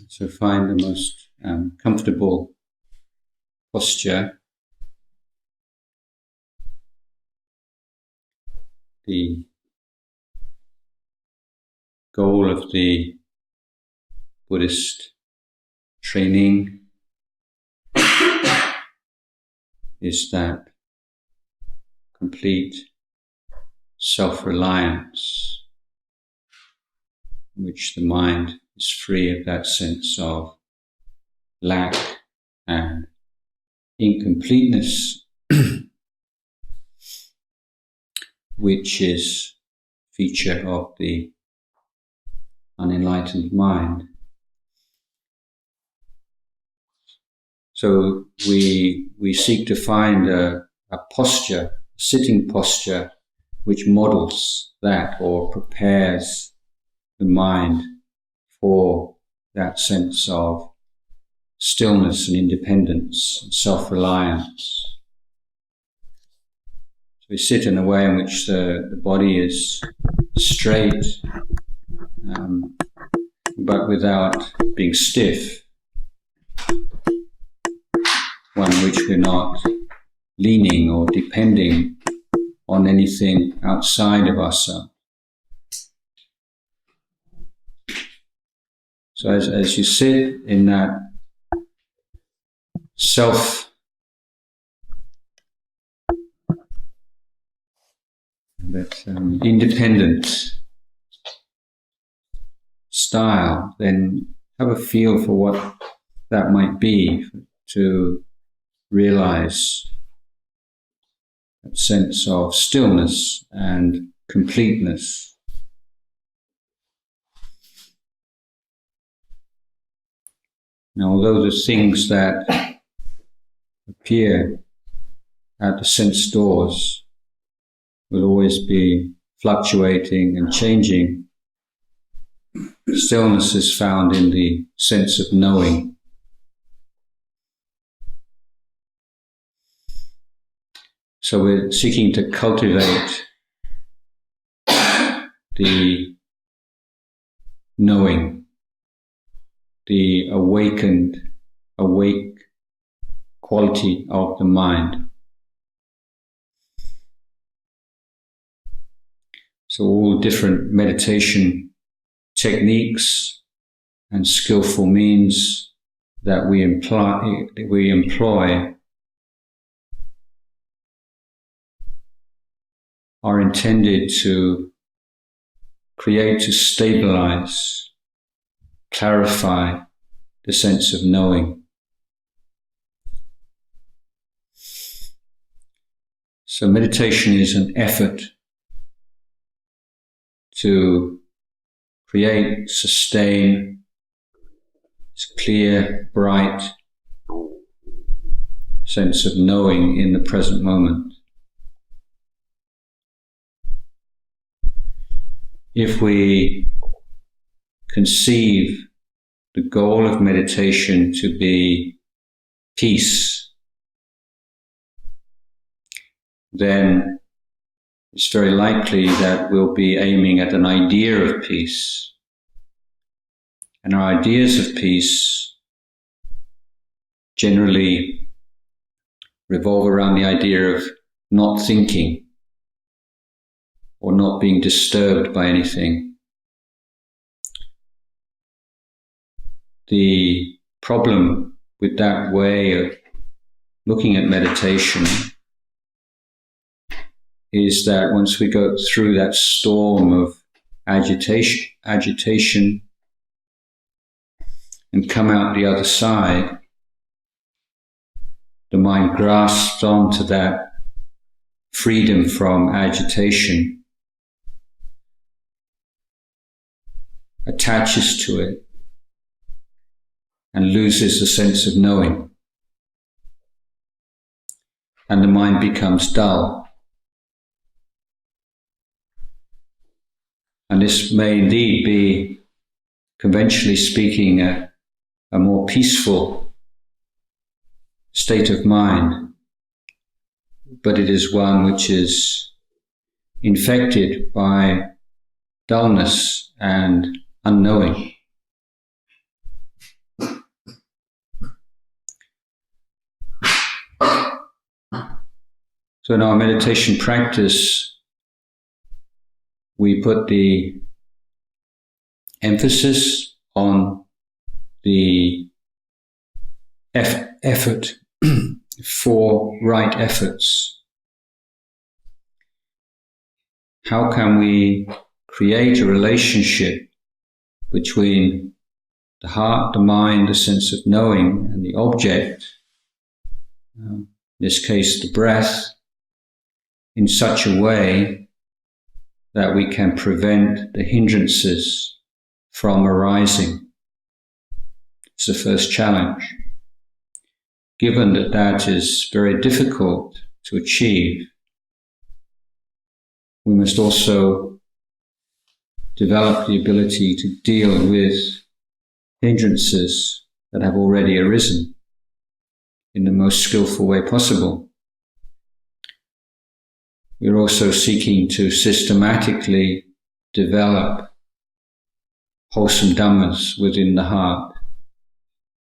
So find the most comfortable posture. The goal of the Buddhist training is that complete self-reliance, in which the mind is free of that sense of lack and incompleteness, which is a feature of the unenlightened mind. So we seek to find a posture, a sitting posture, which models that or prepares the mind for that sense of stillness and independence and self-reliance. So we sit in a way in which the body is straight, but without being stiff. One in which we're not leaning or depending on anything outside of ourselves. So as you sit in that independent style, then have a feel for what that might be, to realize that sense of stillness and completeness. Now, although the things that appear at the sense doors will always be fluctuating and changing, stillness is found in the sense of knowing. So we're seeking to cultivate the knowing, the awake quality of the mind. So all different meditation techniques and skillful means that we employ are intended to stabilize, clarify the sense of knowing. So meditation is an effort to create, sustain this clear, bright sense of knowing in the present moment. If we conceive the goal of meditation to be peace, then it's very likely that we'll be aiming at an idea of peace. And our ideas of peace generally revolve around the idea of not thinking or not being disturbed by anything. The problem with that way of looking at meditation is that once we go through that storm of agitation and come out the other side, the mind grasps onto that freedom from agitation, attaches to it, and loses the sense of knowing. And the mind becomes dull. And this may indeed be, conventionally speaking, a a more peaceful state of mind, but it is one which is infected by dullness and unknowing. So in our meditation practice, we put the emphasis on the effort, 4 right efforts. How can we create a relationship between the heart, the mind, the sense of knowing, and the object, in this case the breath, in such a way that we can prevent the hindrances from arising? It's the first challenge. Given that that is very difficult to achieve, we must also develop the ability to deal with hindrances that have already arisen in the most skillful way possible. We're also seeking to systematically develop wholesome Dhammas within the heart: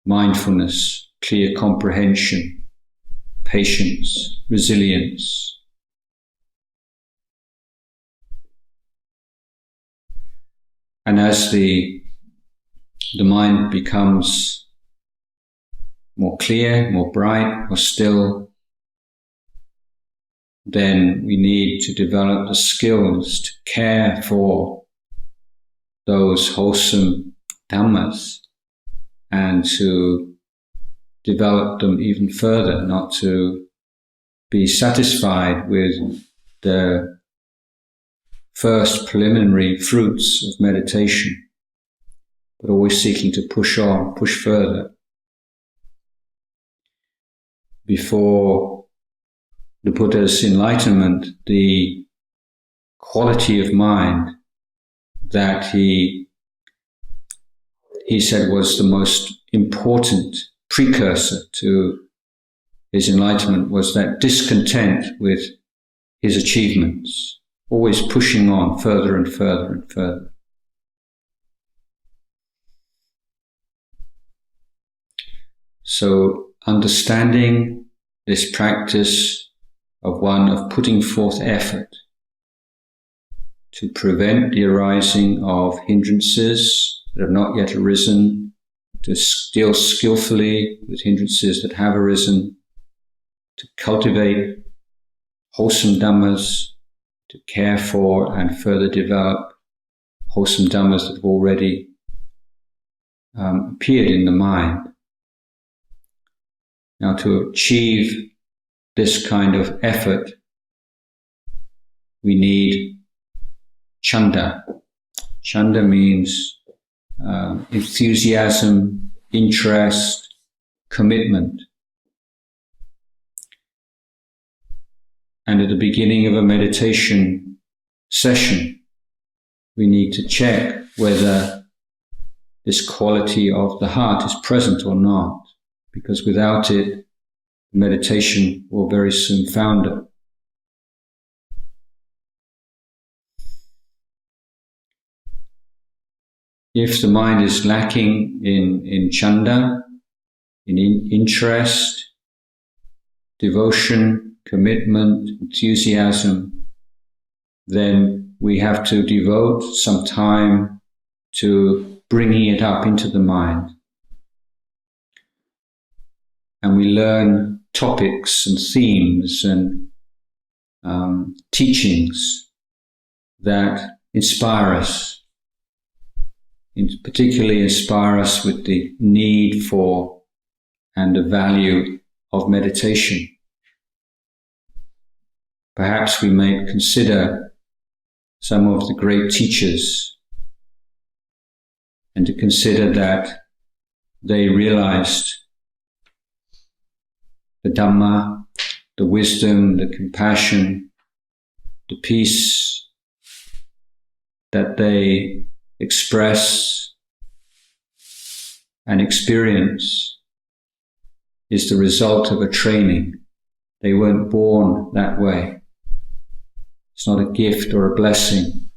mindfulness, clear comprehension, patience, resilience. And as the mind becomes more clear, more bright, more still, then we need to develop the skills to care for those wholesome Dhammas and to develop them even further, not to be satisfied with the first preliminary fruits of meditation, but always seeking to push on, push further. Before the Buddha's enlightenment, the quality of mind that he said was the most important precursor to his enlightenment was that discontent with his achievements, always pushing on further and further and further. So understanding this practice of one of putting forth effort to prevent the arising of hindrances that have not yet arisen, to deal skillfully with hindrances that have arisen, to cultivate wholesome Dhammas, to care for and further develop wholesome Dhammas that have already appeared in the mind. Now, to achieve this kind of effort, we need chanda. Chanda means enthusiasm, interest, commitment. And at the beginning of a meditation session, we need to check whether this quality of the heart is present or not, because without it, meditation will very soon founder. If the mind is lacking in chanda, in interest, devotion, commitment, enthusiasm, then we have to devote some time to bringing it up into the mind. And we learn topics and themes and teachings that inspire us, particularly inspire us with the need for and the value of meditation. Perhaps we may consider some of the great teachers and to consider that they realized the Dhamma, the wisdom, the compassion, the peace that they express and experience is the result of a training. They weren't born that way. It's not a gift or a blessing,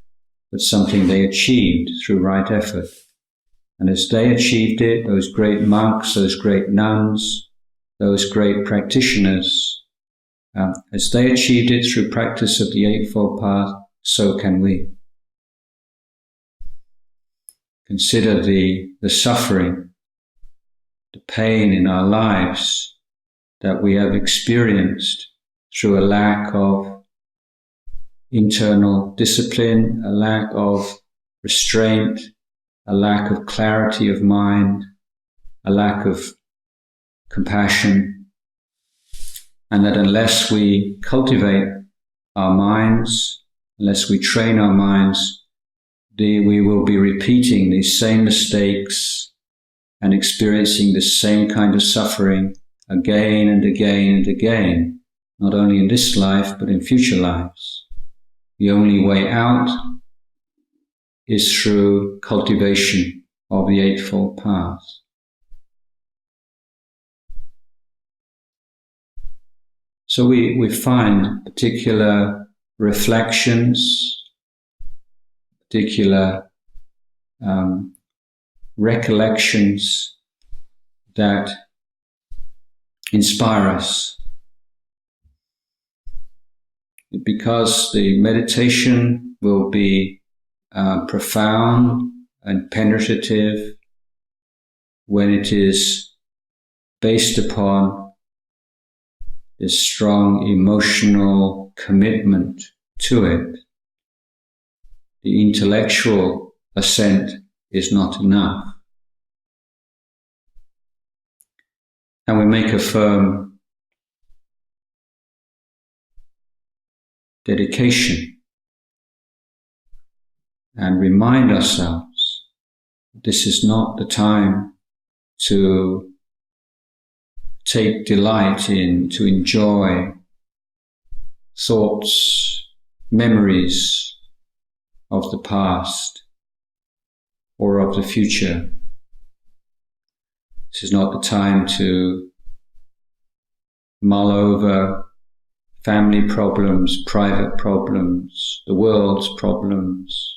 but something they achieved through right effort. And as they achieved it, those great monks, those great nuns, those great practitioners, as they achieved it through practice of the Eightfold Path, so can we. Consider the suffering, the pain in our lives that we have experienced through a lack of internal discipline, a lack of restraint, a lack of clarity of mind, a lack of compassion, and that unless we cultivate our minds, unless we train our minds, we will be repeating these same mistakes and experiencing the same kind of suffering again and again and again, not only in this life but in future lives. The only way out is through cultivation of the Eightfold Path. So we find particular reflections, particular recollections that inspire us. Because the meditation will be profound and penetrative when it is based upon this strong emotional commitment to it. The intellectual assent is not enough. And we make a firm dedication and remind ourselves this is not the time to take delight in, to enjoy thoughts, memories of the past or of the future. This is not the time to mull over family problems, private problems, the world's problems,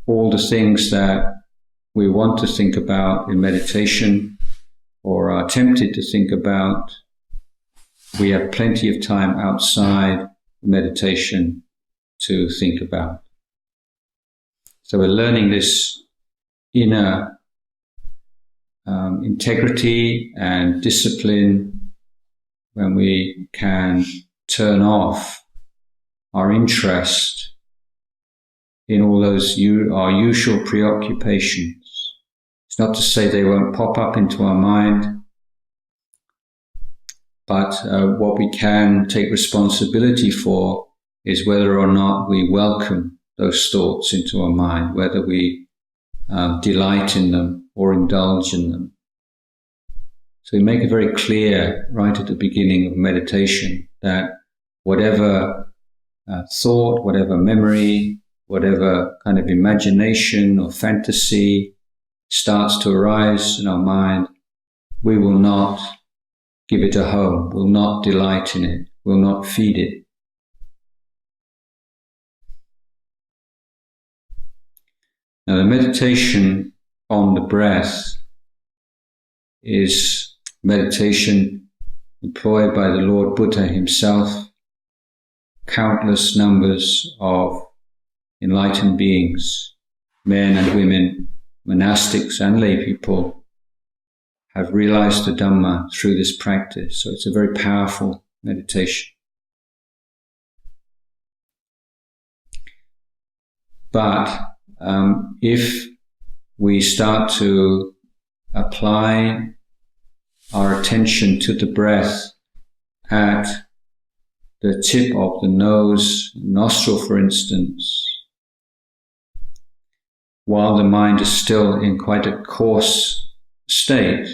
all the things that we want to think about in meditation or are tempted to think about. We have plenty of time outside meditation to think about. So we're learning this inner integrity and discipline when we can turn off our interest in all those our usual preoccupations. It's not to say they won't pop up into our mind, but what we can take responsibility for is whether or not we welcome those thoughts into our mind, whether we delight in them or indulge in them. So we make it very clear right at the beginning of meditation that whatever thought, whatever memory, whatever kind of imagination or fantasy starts to arise in our mind, we will not give it a home, will not delight in it, will not feed it. Now the meditation on the breath is meditation employed by the Lord Buddha himself, countless numbers of enlightened beings, men and women, monastics and lay people, have realized the Dhamma through this practice. So it's a very powerful meditation. But if we start to apply our attention to the breath at the tip of the nose, nostril for instance, while the mind is still in quite a coarse state,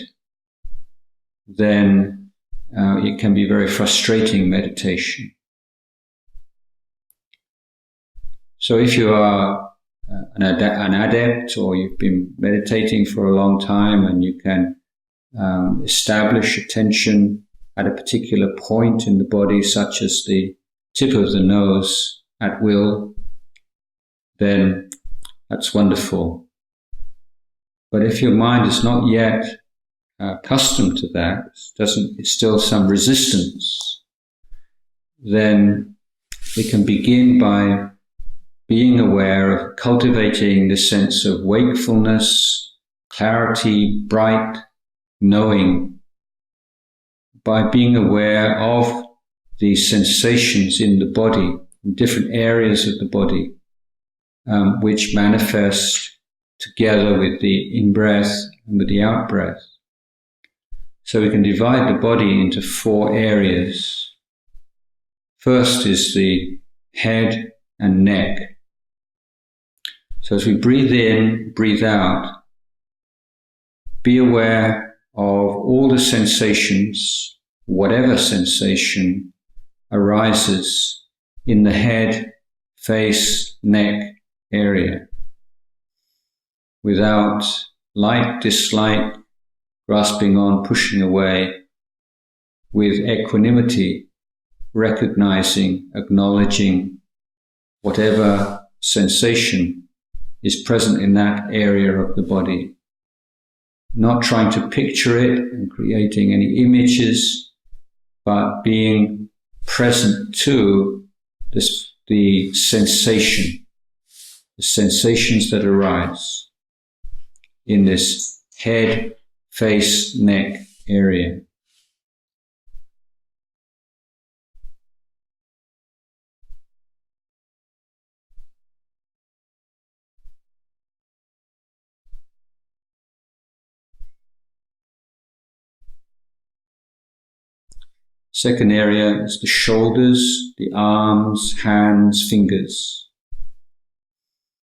then it can be very frustrating meditation. So if you are an adept, or you've been meditating for a long time and you can establish attention at a particular point in the body, such as the tip of the nose at will, then that's wonderful. But if your mind is not yet accustomed to that, it's still some resistance, then we can begin by being aware of cultivating the sense of wakefulness, clarity, bright knowing, by being aware of the sensations in the body, in different areas of the body, which manifest together with the in-breath and with the out-breath. So we can divide the body into 4 areas. First is the head and neck. So as we breathe in, breathe out, be aware of all the sensations, whatever sensation arises in the head, face, neck area, without like, dislike, grasping on, pushing away, with equanimity, recognizing, acknowledging whatever sensation is present in that area of the body. Not trying to picture it and creating any images, but being present to the sensation, the sensations that arise in this head, face, neck area. Second area is the shoulders, the arms, hands, fingers.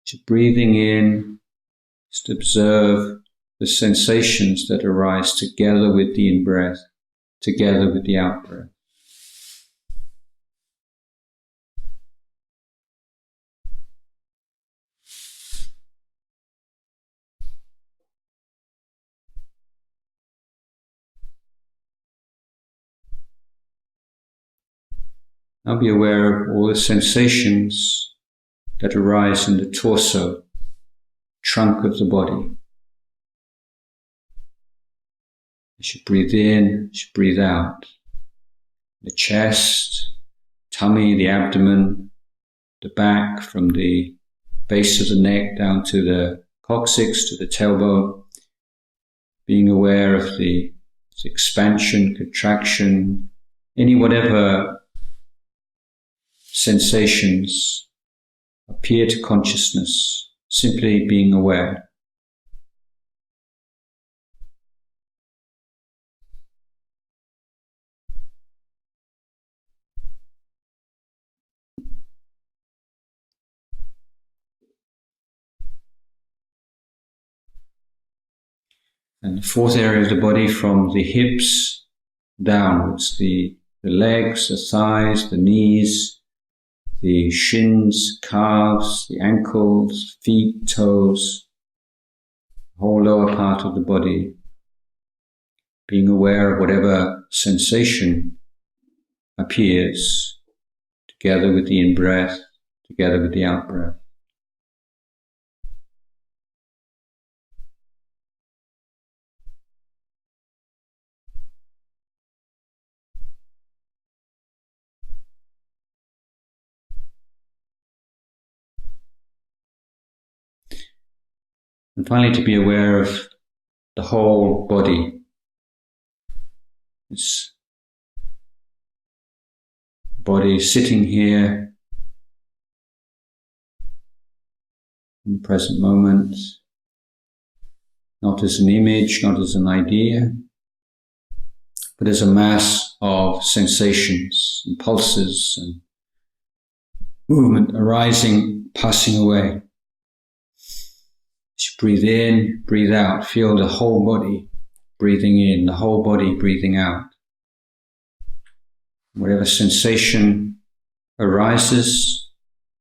Just breathing in, just observe the sensations that arise together with the in-breath, together with the out-breath. Now be aware of all the sensations that arise in the torso, trunk of the body. As you breathe in, as you breathe out, the chest, tummy, the abdomen, the back, from the base of the neck down to the coccyx, to the tailbone, being aware of the expansion, contraction, whatever sensations appear to consciousness, simply being aware. And the 4th area of the body, from the hips downwards, the legs, the thighs, the knees, the shins, calves, the ankles, feet, toes, the whole lower part of the body, being aware of whatever sensation appears, together with the in-breath, together with the out-breath. And finally, to be aware of the whole body. This body sitting here in the present moment, not as an image, not as an idea, but as a mass of sensations and pulses and movement arising, passing away. As you breathe in, breathe out, feel the whole body breathing in, the whole body breathing out. Whatever sensation arises,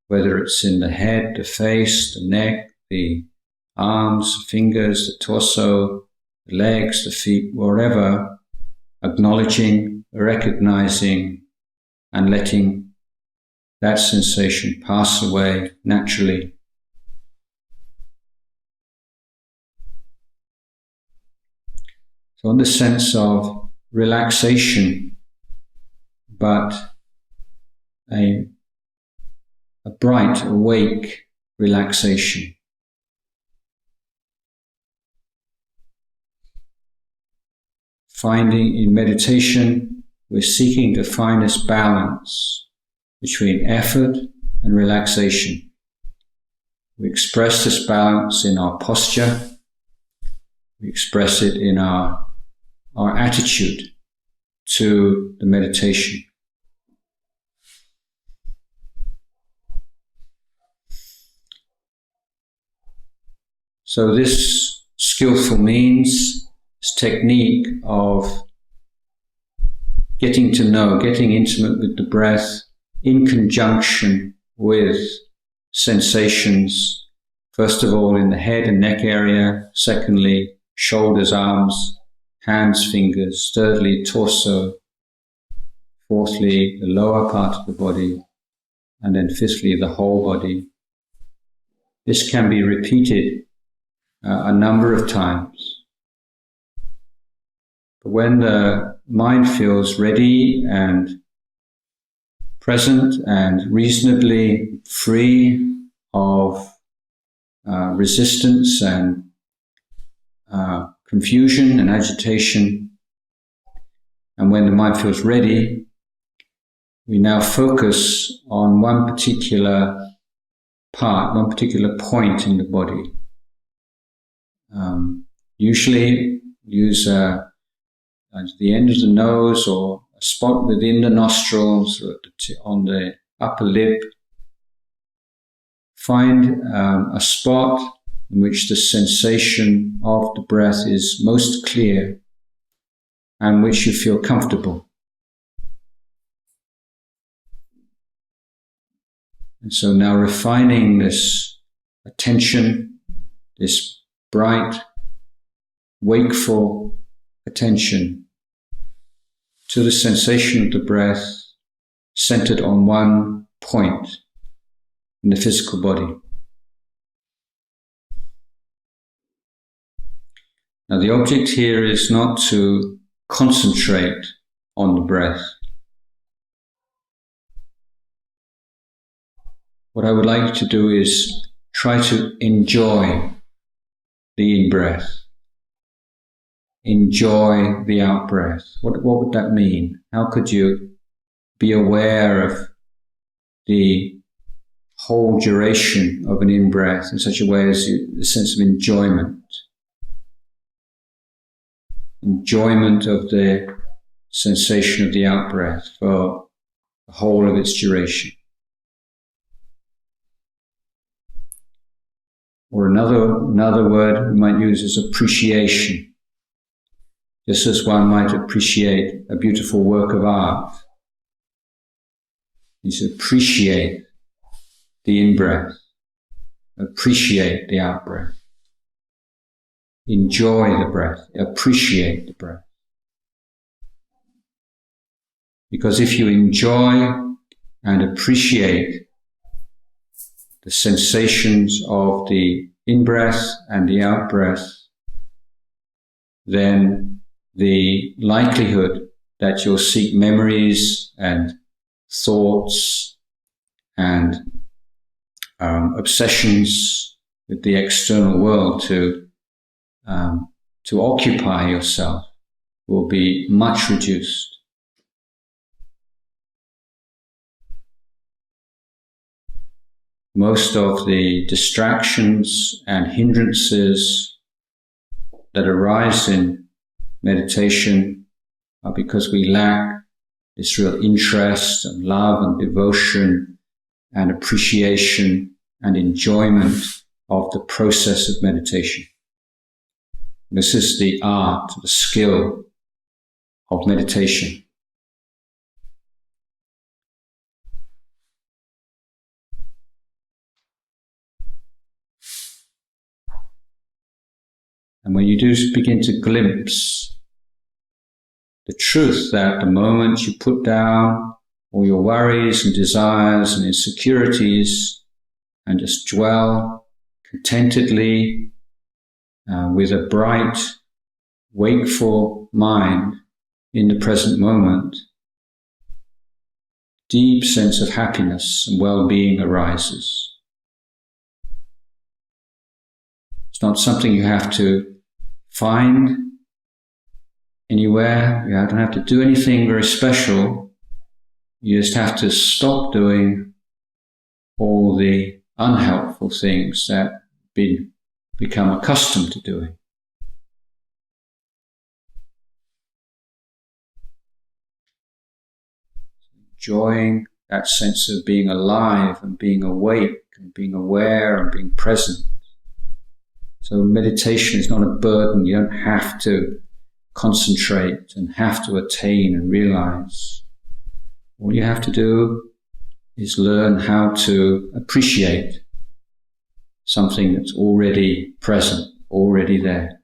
whether it's in the head, the face, the neck, the arms, fingers, the torso, the legs, the feet, wherever, acknowledging, recognizing, and letting that sensation pass away naturally. So in the sense of relaxation, but a bright, awake relaxation. Finding in meditation, we're seeking to find this balance between effort and relaxation. We express this balance in our posture. We express it in our attitude to the meditation. So this skillful means, this technique of getting to know, getting intimate with the breath in conjunction with sensations, first of all in the head and neck area, secondly shoulders, arms, hands, fingers, thirdly torso, fourthly the lower part of the body, and then fifthly the whole body. This can be repeated a number of times. But when the mind feels ready and present and reasonably free of resistance and confusion and agitation, and when the mind feels ready, we now focus on one particular part, one particular point in the body. Usually use at the end of the nose or a spot within the nostrils or on the upper lip. Find a spot in which the sensation of the breath is most clear and which you feel comfortable. And so now refining this attention, this bright, wakeful attention to the sensation of the breath centered on one point in the physical body. Now the object here is not to concentrate on the breath. What I would like you to do is try to enjoy the in-breath. Enjoy the out-breath. What would that mean? How could you be aware of the whole duration of an in-breath in such a way as a sense of enjoyment? Enjoyment of the sensation of the out-breath for the whole of its duration. Or another word we might use is appreciation. Just as one might appreciate a beautiful work of art, is appreciate the in-breath, appreciate the out-breath, enjoy the breath, appreciate the breath. Because if you enjoy and appreciate the sensations of the in-breath and the out-breath, then the likelihood that you'll seek memories and thoughts and obsessions with the external world to occupy yourself will be much reduced. Most of the distractions and hindrances that arise in meditation are because we lack this real interest and love and devotion and appreciation and enjoyment of the process of meditation. This is the art, the skill of meditation. And when you do begin to glimpse the truth that the moment you put down all your worries and desires and insecurities and just dwell contentedly with a bright, wakeful mind in the present moment, deep sense of happiness and well-being arises. It's not something you have to find anywhere. You don't have to do anything very special. You just have to stop doing all the unhelpful things that become accustomed to doing. Enjoying that sense of being alive and being awake and being aware and being present. So meditation is not a burden. You don't have to concentrate and have to attain and realize. All you have to do is learn how to appreciate something that's already present, already there.